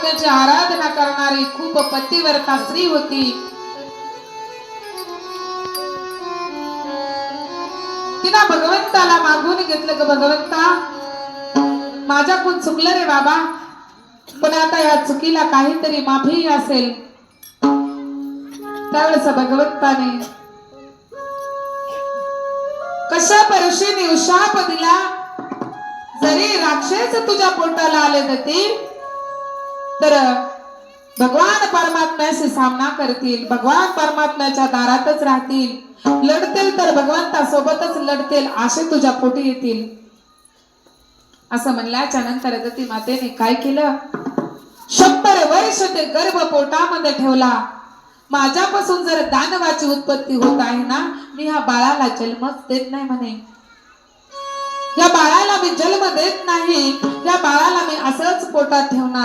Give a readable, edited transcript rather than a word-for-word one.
परमात्म्याची आराधना करणारी खूप पतिव्रता स्त्री होती। तिला भगवंताला मागून घेतलं ग भगवंता, माझ्याकडून चुकलं रे बाबा, पण आता या चुकीला काहीतरी माफी असेल। त्यावेळेस भगवंताने कशा परुषीने उशाप दिला, जरी राक्षस तुझ्या पोटाला आले जातील तर भगवान परमात्म्याशी सामना करतील, भगवान परमात्म्याच्या दारातच राहतील, लढतील तर भगवंता सोबतच लढतील, असे तुझ्या पोटी येतील। असं म्हणल्याच्या नंतर दती मातेने काय केलं, 100 वर्ष ते गर्भ पोटामध्ये ठेवला। माझ्यापासून जर दानवाची उत्पत्ती होत आहे ना, मी ह्या बाळाला जन्मच देत नाही म्हणे, या बाळाला मी जन्म देत नाही, या बाळाला मी असंच पोटात ठेवणार।